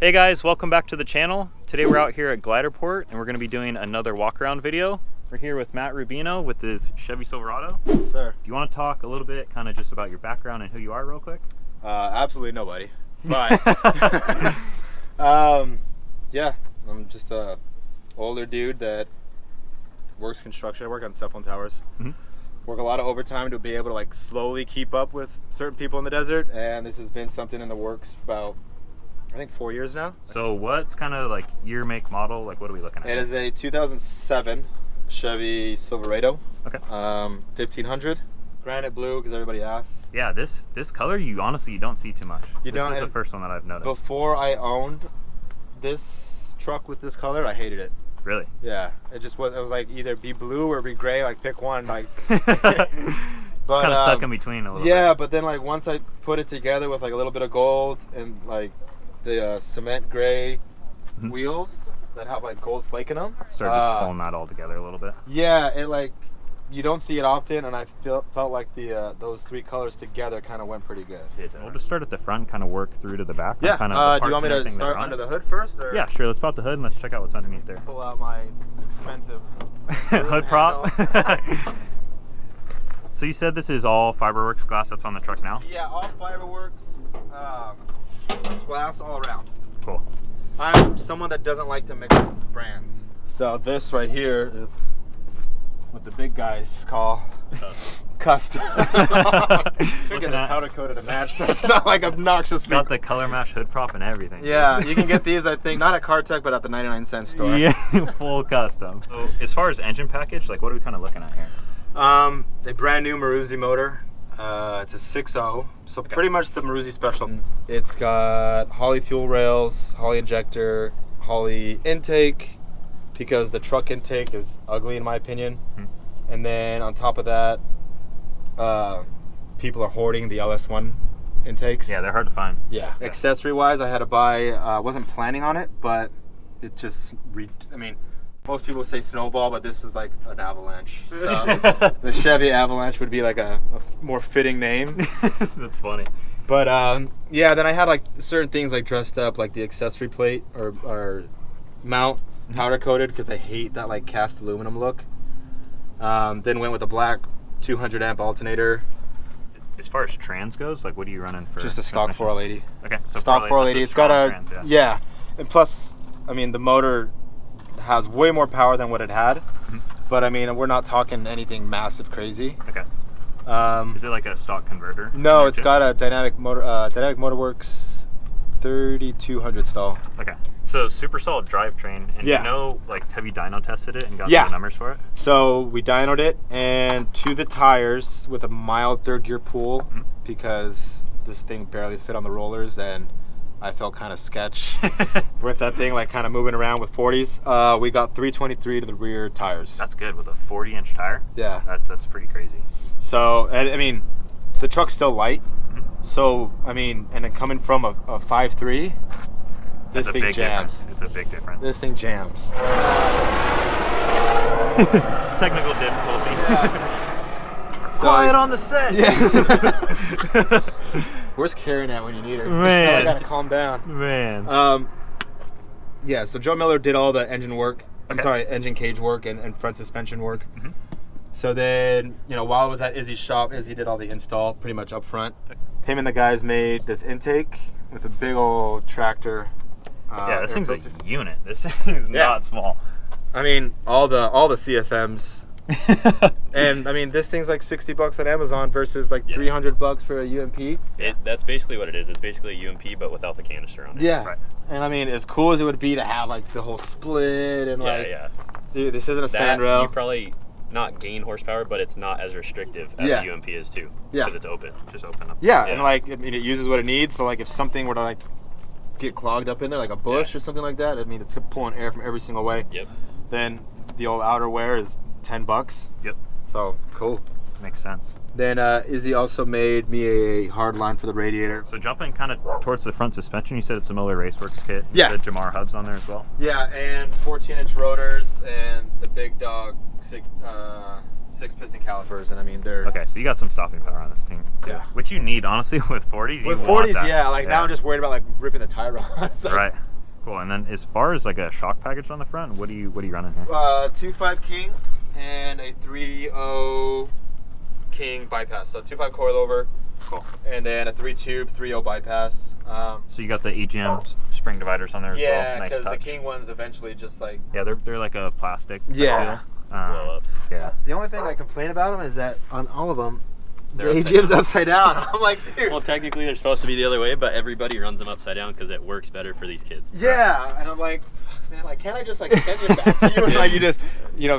Hey guys, welcome back to the channel. Today we're out here at Gliderport and we're going to be doing another walk around video. We're here with Matt Rubino with his Chevy Silverado. Yes, sir. Do you want to talk a little bit kind of just about your background and who you are real quick? Absolutely nobody. But yeah, I'm just a older dude that works construction. I work on cell phone towers. Work a lot of overtime to be able to like slowly keep up with certain people in the desert, and this has been something in the works for about I think 4 years now. So what's kind of like year, make, model? Like what are we looking at? It is a 2007 Chevy Silverado. Okay. 1500. Granite blue because everybody asks. Yeah, this color you honestly don't see too much. This is the first one that I've noticed. Before I owned this truck with this color, I hated it. Really? Yeah. It just was. It was like either be blue or be gray. Like pick one. Like. But kind of stuck in between a little bit. Yeah, but then like once I put it together with like a little bit of gold and like the cement gray wheels that have like gold flake in them. Started just pulling that all together a little bit. Yeah, it like you don't see it often, and I felt like the those three colors together kind of went pretty good. We'll just start at the front, kind of work through to the back. Yeah. Kind of do you want me to start under the hood first? Or? Yeah, sure. Let's pop the hood and let's check out what's underneath there. Pull out my expensive hood prop. So you said this is all Fiberworks glass that's on the truck now? Yeah, all Fiberworks glass all around. Cool. I'm someone that doesn't like to mix brands. So this right here is what the big guys call custom. Should get this powder coated to match, so it's not like obnoxiously. Got the color match hood prop and everything. Yeah, you can get these I think not at CarTech but at the 99-cent store. Yeah, full custom. So as far as engine package, like what are we kind of looking at here? A brand new Maruzi motor. It's a 6.0, so pretty much the Maruzi special. It's got Holley fuel rails, Holley injector, Holley intake, because the truck intake is ugly in my opinion. And then on top of that, people are hoarding the LS1 intakes. Yeah, they're hard to find. Yeah. Accessory wise, I had to buy, wasn't planning on it, but it just, I mean, most people say snowball, but this was like an avalanche. So the Chevy Avalanche would be like a more fitting name. That's funny. But yeah, then I had like certain things like dressed up, like the accessory plate or mount powder coated because I hate that like cast aluminum look. Then went with a black 200 amp alternator. As far as trans goes, like what are you running for? Just a stock 4L80. Okay, so stock 4L80. It's got a trans, yeah, and plus, I mean the motor has way more power than what it had, but I mean we're not talking anything massive crazy. Okay. Is it like a stock converter? No, it's got a dynamic Motorworks 3200 stall. Okay. So super solid drivetrain, and yeah. You know, like have you dyno tested it and got the numbers for it? So we dynoed it and to the tires with a mild third gear pull because this thing barely fit on the rollers and I felt kind of sketch with that thing, like kind of moving around with 40s. We got 323 to the rear tires. That's good with a 40-inch tire. Yeah. That's pretty crazy. So, I mean, the truck's still light. So, I mean, and then coming from a 5.3, this thing jams. It's a big difference. This thing jams. Technical difficulty. Yeah. Quiet on the set. Yeah. Where's Karen at when you need her? Man. I gotta calm down. Man. Yeah, so Joe Miller did all the engine work. I'm sorry, engine cage work and front suspension work. So then, you know, while I was at Izzy's shop, Izzy did all the install pretty much up front. Him and the guys made this intake with a big old tractor. Yeah, this thing's a unit. This thing is not small. I mean, all the CFMs. And I mean, this thing's like $60 on Amazon versus like $300 for a UMP. That's basically what it is. It's basically a UMP, but without the canister on it. Yeah. Right. And I mean, as cool as it would be to have like the whole split and dude, this isn't a sandrail. You probably not gain horsepower, but it's not as restrictive as a UMP is too. Yeah. Because it's open. Just open up. Yeah, and like, I mean, it uses what it needs. So like, if something were to like get clogged up in there, like a bush or something like that, I mean, it's pulling air from every single way. Yep. Then the old outer wear is $10. Yep. So cool. Makes sense. Then Izzy also made me a hard line for the radiator. So jumping kind of towards the front suspension, you said it's a Miller Raceworks kit. You Yeah. said Jamar hubs on there as well. Yeah, and 14-inch rotors and the big dog 6-piston calipers, and I mean they're okay. So you got some stopping power on this thing. Yeah. Which you need honestly with 40s. With 40s, yeah. Like now I'm just worried about like ripping the tie rods. Like, right. Cool. And then as far as like a shock package on the front, what are you running here? 2.5 King and a 3.0 King bypass. So 2.5 coilover. Cool. And then a 3-tube 3.0 bypass. So you got the AGM spring dividers on there as well. Yeah, Nice because touch. the King one's eventually just like. Yeah, they're like a plastic. Yeah. Blow up. Yeah. The only thing I complain about them is that on all of them, the They're upside AGM's down. upside down. I'm like, dude. Well, technically they're supposed to be the other way, but everybody runs them upside down because it works better for these kids. Yeah, and I'm like, man, like, can't I just like send it back to you and like you just,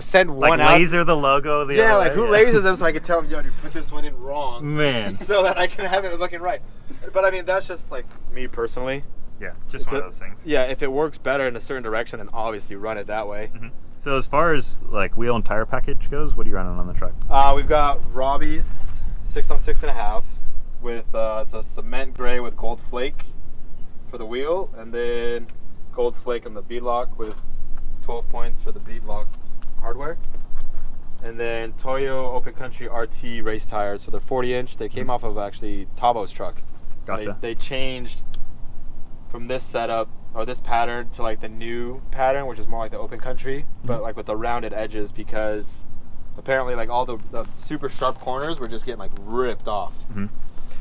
send Like one out? laser the logo. The Yeah, other like way? who lasers them so I can tell them, yo, dude, put this one in wrong, Man. so that I can have it looking right. But I mean, that's just like me personally. Yeah, just one of those things. Yeah, if it works better in a certain direction, then obviously run it that way. Mhm. So as far as like wheel and tire package goes, what are you running on the truck? We've got Robbie's 6-on-6.5 with it's a cement gray with gold flake for the wheel, and then gold flake on the beadlock with 12 points for the beadlock hardware. And then Toyo Open Country RT race tires, so they're 40-inch. They came off of actually Tabo's truck. Gotcha. They changed from this setup or this pattern to like the new pattern, which is more like the Open Country, but like with the rounded edges, because apparently like all the super sharp corners were just getting like ripped off. Mhm.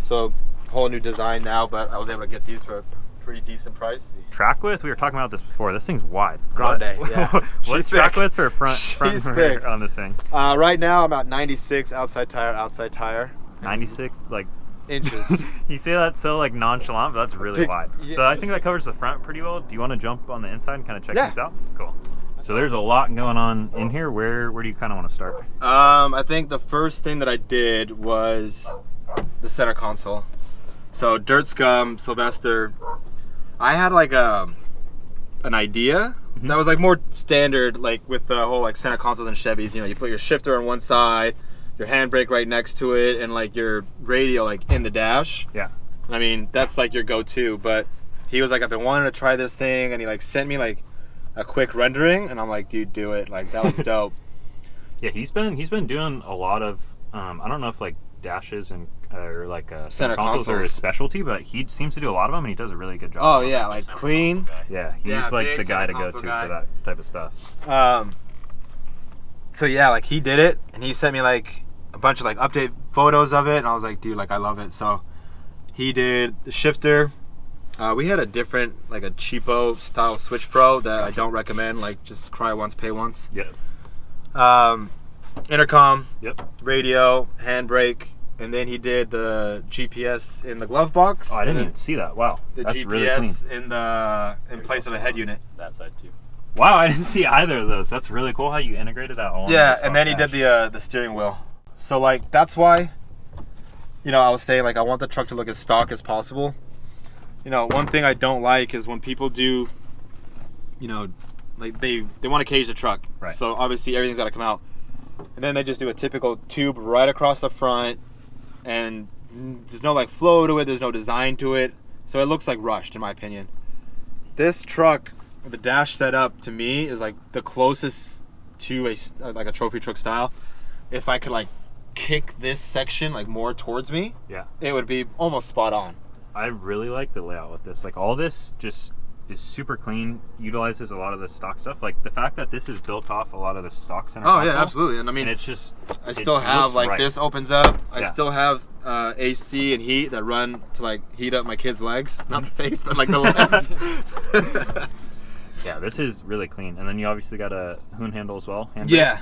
So whole new design now, but I was able to get these for a pretty decent price. Track width, we were talking about this before. This thing's wide. Grande, What- yeah. What's She's track thick. width for front She's rear thick. on this thing? Right now I'm at 96 outside tire. 96, like inches. you say that so like nonchalant, but that's really Big- wide. yeah. So I think that covers the front pretty well. Do you want to jump on the inside and kind of check Yeah. things out? Cool. So there's a lot going on in here. Where do you kind of want to start? I think the first thing that I did was the center console. So Dirt Scum, Sylvester, I had like an idea that was like more standard, like with the whole like center consoles and Chevys. You put your shifter on one side, your handbrake right next to it, and like your radio like in the dash. Yeah. I mean, that's like your go-to. But he was like, I've been wanting to try this thing, and he like sent me like a quick rendering, and I'm like, dude, do it. Like that looks dope. Yeah, he's been doing a lot of I don't know if like dashes and or like center consoles are his specialty, but he seems to do a lot of them and he does a really good job. Oh yeah, like Center clean. console guy. Yeah, he's Yeah, like big the guy center to go to console guy. for that type of stuff. So yeah, like he did it, and he sent me like a bunch of like update photos of it, and I was like, dude, like I love it. So he did the shifter. We had a different, like a cheapo style Switch Pro that I don't recommend. Like just cry once, pay once. Yeah. Intercom, Yep. radio, handbrake, and then he did the GPS in the glove box. Oh, I didn't and even see that. Wow. the That's GPS really clean. in place of a head unit. That side too. Wow, I didn't see either of those. That's really cool how you integrated that all. Yeah, into the and then he stock did dash. the steering wheel. So like that's why, I was saying like I want the truck to look as stock as possible. One thing I don't like is when people do, like they want to cage the truck. Right. So obviously everything's got to come out, and then they just do a typical tube right across the front, and there's no like flow to it. There's no design to it, so it looks like rushed in my opinion. This truck, the dash setup to me is like the closest to a trophy truck style. If I could like kick this section like more towards me, Yeah. it would be almost spot on. I really like the layout with this. Like all this just is super clean, utilizes a lot of the stock stuff. Like the fact that this is built off a lot of the stock center console, absolutely. And I mean, and it's just I it still have looks like right. this opens up. I Yeah. still have AC and heat that run to like heat up my kids' legs, not the face, but like the legs. Yeah, this is really clean. And then you obviously got a hoon handle as well. handbrake. Yeah.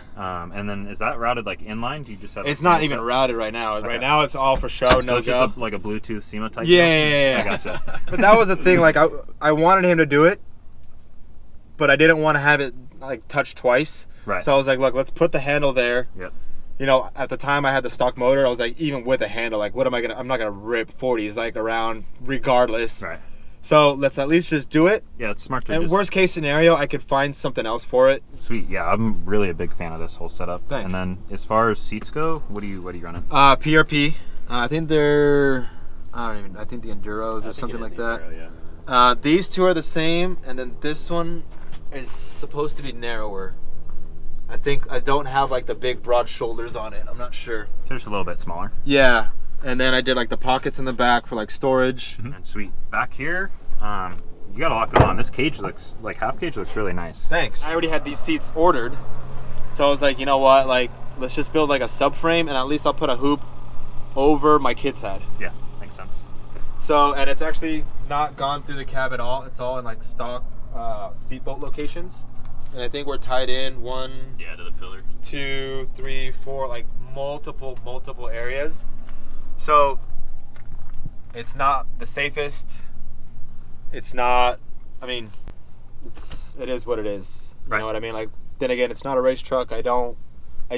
And then is that routed like inline? Do you just have? It's a not single even set? routed right now. Okay. Right now it's all for show, So no it's go. just like a Bluetooth SEMA type. Yeah, deal? yeah. I gotcha. But that was the thing. Like I wanted him to do it, but I didn't want to have it like touch twice. Right. So I was like, look, let's put the handle there. Yep. At the time I had the stock motor, I was like, even with a handle, like, what am I gonna? I'm not gonna rip 40s like around regardless. Right. So let's at least just do it. Yeah, it's smart to And just worst case scenario, I could find something else for it. sweet. Yeah, I'm really a big fan of this whole setup. Thanks. And then as far as seats go, what are you running? PRP. I think they're. I think the Enduros or something like that. Yeah. These two are the same, and then this one is supposed to be narrower. I think I don't have like the big broad shoulders on it. I'm not sure. Just a little bit smaller. Yeah, and then I did like the pockets in the back for like storage. And sweet. Back here, You got a lot going on. This cage looks like half cage looks really nice. Thanks. I already had these seats ordered, so I was like, you know what, like let's just build like a subframe, and at least I'll put a hoop over my kid's head. Yeah, makes sense. So, and it's actually not gone through the cab at all. It's all in like stock seatbelt locations, and I think we're tied in to the pillar. 2, 3, 4, like multiple areas. So it's not the safest. It's not, I mean, it is what it is. You know what I mean? Like, then again, it's not a race truck. I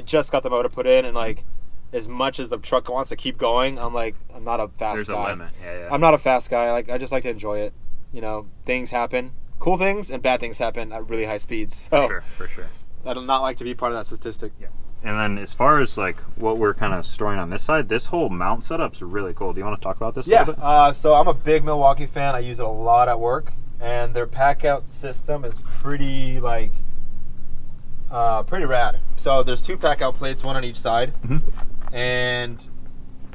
just got the motor put in, and like, as much as the truck wants to keep going, I'm like, I'm not a fast guy. There's a limit, yeah. I'm not a fast guy. Like, I just like to enjoy it. You know, things happen. Cool things and bad things happen at really high speeds. So For sure. I do not like to be part of that statistic. Yeah. And then as far as like what we're kind of storing on this side, this whole mount setup's really cool. Do you want to talk about this a little bit? So I'm a big Milwaukee fan. I use it a lot at work, and their pack out system is pretty like pretty rad. So there's 2 pack out plates, one on each side, and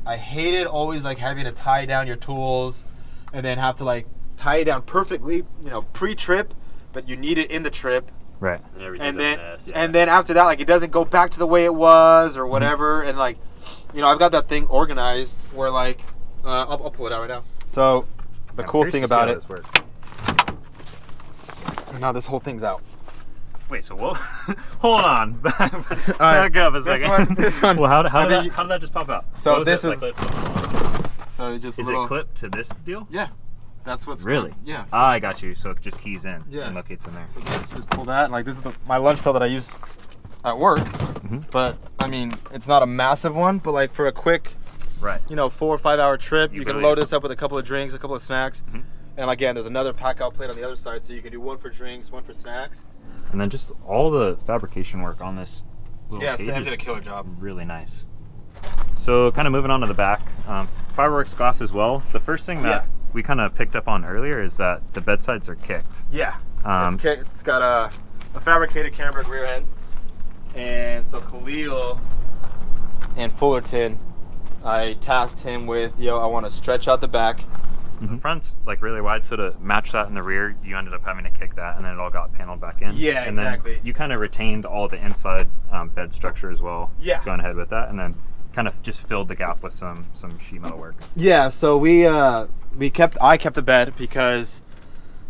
I hated always like having to tie down your tools and then have to like tie it down perfectly, you know, pre-trip, but you need it in the trip. Right. And then after that, like, it doesn't go back to the way it was or whatever. And like, you know, I've got that thing organized where like, I'll pull it out right now. So the cool thing about it, now this whole thing's out. Wait, so what? Hold on. Back up a second. This one. Well, how did that just pop out? So this is, like, so just is it clipped to this deal? Yeah. That's what's really? Yeah. So, I got you. So it just keys in and locates in there. So just pull that. Like, this is my lunch pail that I use at work. But I mean, it's not a massive one, but like for a quick, you know, 4 or 5 hour trip, you can load this up with a couple of drinks, a couple of snacks. And again, there's another pack out plate on the other side, so you can do one for drinks, one for snacks. And then just all the fabrication work on this little cage Sam did a killer job. Really nice. So kind of moving on to the back, fireworks glass as well. The first thing that we kind of picked up on earlier is that the bedsides are kicked. Yeah, it's kicked. It's got a fabricated camber rear end, and so Khalil and Fullerton, I tasked him with, I want to stretch out the back. The front's like really wide, so to match that in the rear, you ended up having to kick that, and then it all got paneled back in. Yeah, and exactly. Then you kind of retained all the inside bed structure as well. Yeah. Going ahead with that, and then kind of just filled the gap with some sheet metal work. Yeah, so I kept the bed because,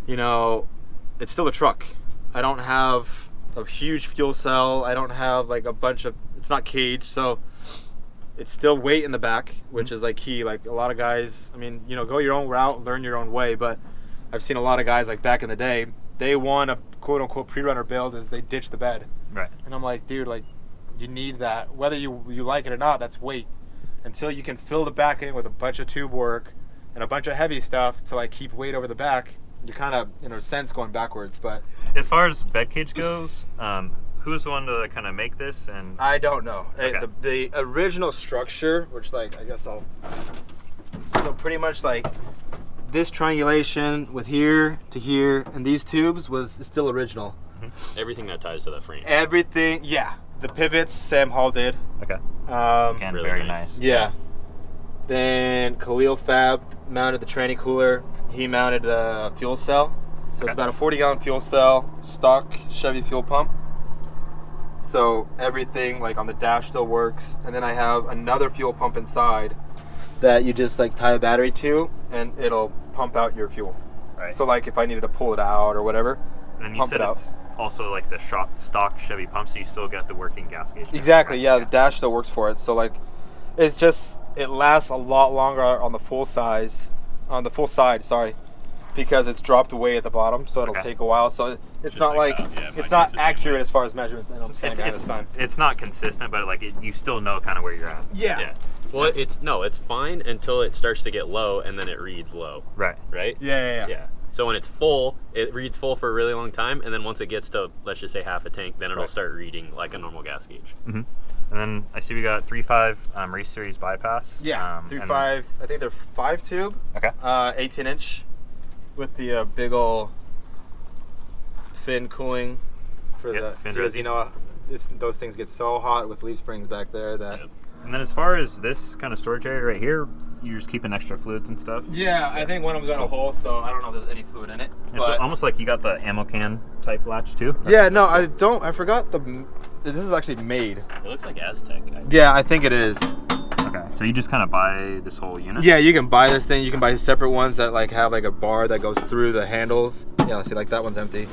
it's still a truck. I don't have a huge fuel cell. I don't have like a bunch of, it's not caged, so it's still weight in the back, which is like key. Like a lot of guys, go your own route, learn your own way, but I've seen a lot of guys like back in the day, day one of quote unquote Prerunner build is they ditch the bed. Right. And I'm like, dude, like you need that. Whether you like it or not, that's weight. Until you can fill the back in with a bunch of tube work and a bunch of heavy stuff to like keep weight over the back, you're kind of, in a sense, going backwards. But as far as bed cage goes, who's the one to kind of make this? And I don't know. Okay. The original structure, which like I guess so pretty much like this triangulation with here to here and these tubes was still original. Everything that ties to that frame. Everything, yeah. The pivots Sam Hall did. Okay. Again, really very nice. Yeah. Then Khalil Fab mounted the tranny cooler. He mounted the fuel cell. So it's about a 40-gallon fuel cell, stock Chevy fuel pump. So everything like on the dash still works. And then I have another fuel pump inside that you just like tie a battery to and it'll pump out your fuel. Right. So like if I needed to pull it out or whatever, and then you said it's also like the stock Chevy pump, so you still get the working gas gauge. Exactly, yeah, the dash still works for it. So like it's just, it lasts a lot longer on the full side, sorry, because it's dropped away at the bottom, so it'll take a while. So it's not like it's not accurate as far as measurement. It's not consistent, but like you still know kind of where you're at. Yeah. Well, it's fine until it starts to get low, and then it reads low. Right. Right. Yeah. So when it's full, it reads full for a really long time, and then once it gets to, let's just say, half a tank, then it'll start reading like a normal gas gauge. And then I see we got 3.5 race series bypass. Yeah, 3.5. I think they're 5 tube. Okay. 18-inch with the big ol' fin cooling for the fin because resis. Those things get so hot with leaf springs back there that. And then as far as this kind of storage area right here, you're just keeping extra fluids and stuff? Yeah, I think one of them's got a hole, so I don't know if there's any fluid in it. It's almost like you got the ammo can type latch too. Yeah, no, I don't. I forgot this is actually made. It looks like Aztec. Yeah, I think it is. Okay, so you just kind of buy this whole unit? Yeah, you can buy this thing. You can buy separate ones that like have like a bar that goes through the handles. Yeah, see, like that one's empty.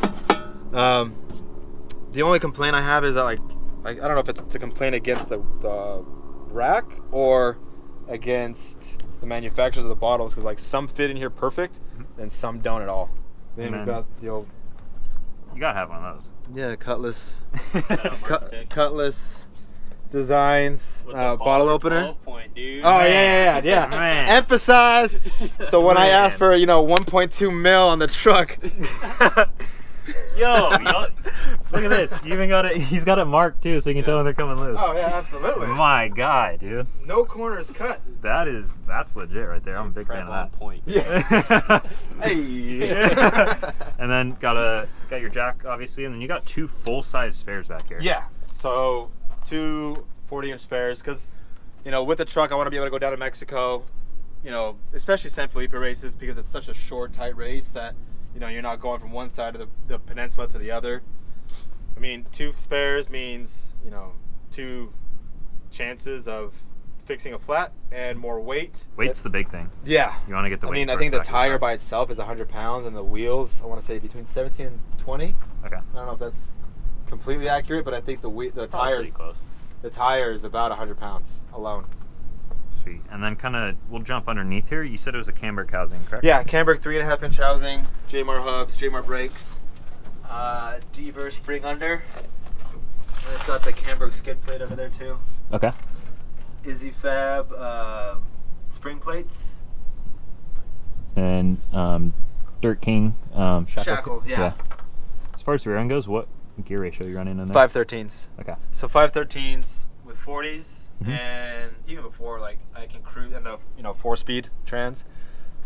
The only complaint I have is that like I don't know if it's a complaint against the rack or against the manufacturers of the bottles, because like some fit in here perfect and some don't at all. Then we've got the old. You gotta have one of those. Yeah, Cutlass. Cutlass designs bottle opener. Point, dude. Oh man. yeah. Man. Emphasize. So when I asked for 1.2 mil on the truck. Yo, look at this. You even got it. He's got it marked too, so you can tell when they're coming loose. Oh yeah, absolutely. My guy, dude. No corners cut. That's legit right there. I'm a big fan of that. Point. Yeah. Hey. And then got your jack obviously, and then you got 2 full-size spares back here. Yeah. So 2 40-inch spares, because with the truck I want to be able to go down to Mexico, especially San Felipe races, because it's such a short, tight race that you're not going from one side of the peninsula to the other. I mean, 2 spares means 2 chances of fixing a flat and more weight. Weight's the big thing. Yeah. You want to get the weight. I think the tire by itself is 100 pounds, and the wheels, I want to say between 17 and 20. Okay. I don't know if that's completely accurate, but I think the tire is about 100 pounds alone. Sweet. And then we'll jump underneath here. You said it was a camber housing, correct? Yeah, Camberg 3.5-inch housing, Jmar hubs, Jmar brakes, Deaver spring under. And it's got the Camberg skid plate over there too. Okay. Izzy Fab spring plates. And Dirt King shackles, yeah. As far as the rear end goes, what gear ratio are you running in there? 513s. Okay. So 513s with 40s. And even before, like, I can cruise in the 4-speed trans,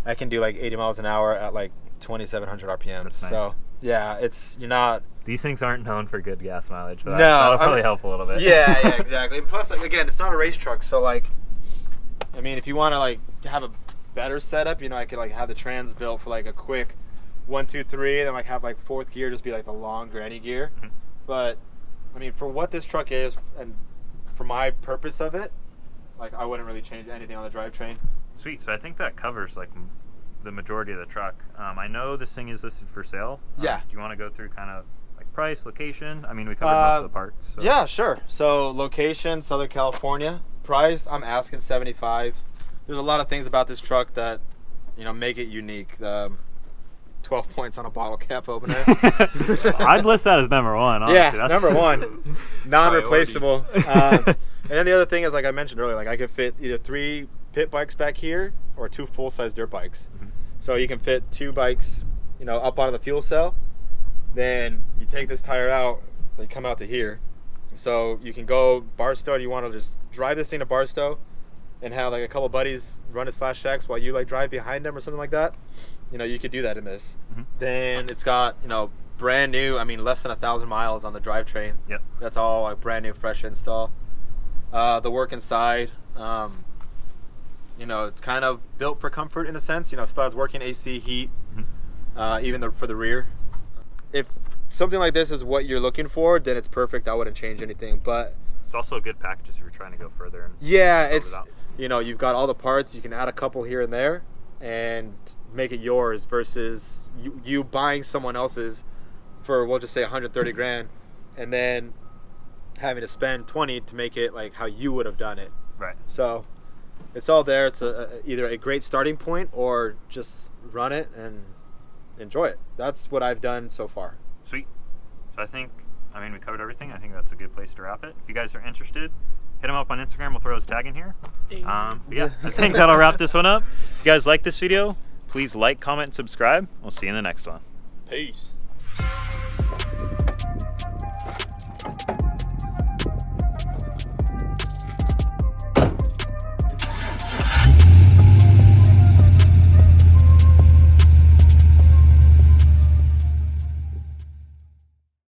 I can do like 80 miles an hour at like 2,700 RPMs. That's nice. So yeah, you're not. These things aren't known for good gas mileage, but no, that'll probably help a little bit. Yeah, exactly. And plus, like, again, it's not a race truck, so like, I mean, if you want to like have a better setup, I could like have the trans built for like a quick 1, 2, 3, and then like have like 4th gear just be like the long granny gear. But I mean, for what this truck is and for my purpose of it, like, I wouldn't really change anything on the drivetrain. Sweet. So I think that covers like the majority of the truck. I know this thing is listed for sale. Yeah. Do you want to go through kind of like price, location? I mean, we covered most of the parts. So. Yeah, sure. So location, Southern California. Price, I'm asking $75,000. There's a lot of things about this truck that make it unique. 12 points on a bottle cap opener. I'd list that as number 1. Honestly. Yeah, number 1, non-replaceable. And then the other thing is, like I mentioned earlier, like I could fit either 3 pit bikes back here or 2 full-size dirt bikes. So you can fit 2 bikes, up onto the fuel cell. Then you take this tire out, they come out to here. So you can go Barstow, and you want to just drive this thing to Barstow and have like a couple buddies run to Slash Shacks while you like drive behind them or something like that. You could do that in this. Then it's got, brand new, I mean, less than 1,000 miles on the drivetrain. Yep. That's all like brand new, fresh install. The work inside, it's kind of built for comfort in a sense. Still has working AC, heat, even for the rear. If something like this is what you're looking for, then it's perfect. I wouldn't change anything. But it's also a good package if you're trying to go further. And it's you've got all the parts. You can add a couple here and there, and make it yours versus you buying someone else's for, we'll just say, 130 grand, and then having to spend 20 to make it like how you would have done it. Right. So it's all there. It's either a great starting point or just run it and enjoy it. That's what I've done so far. Sweet. So we covered everything. I think that's a good place to wrap it. If you guys are interested, hit him up on Instagram. We'll throw his tag in here. I think that'll wrap this one up. If you guys like this video, please like, comment, and subscribe. We'll see you in the next one. Peace.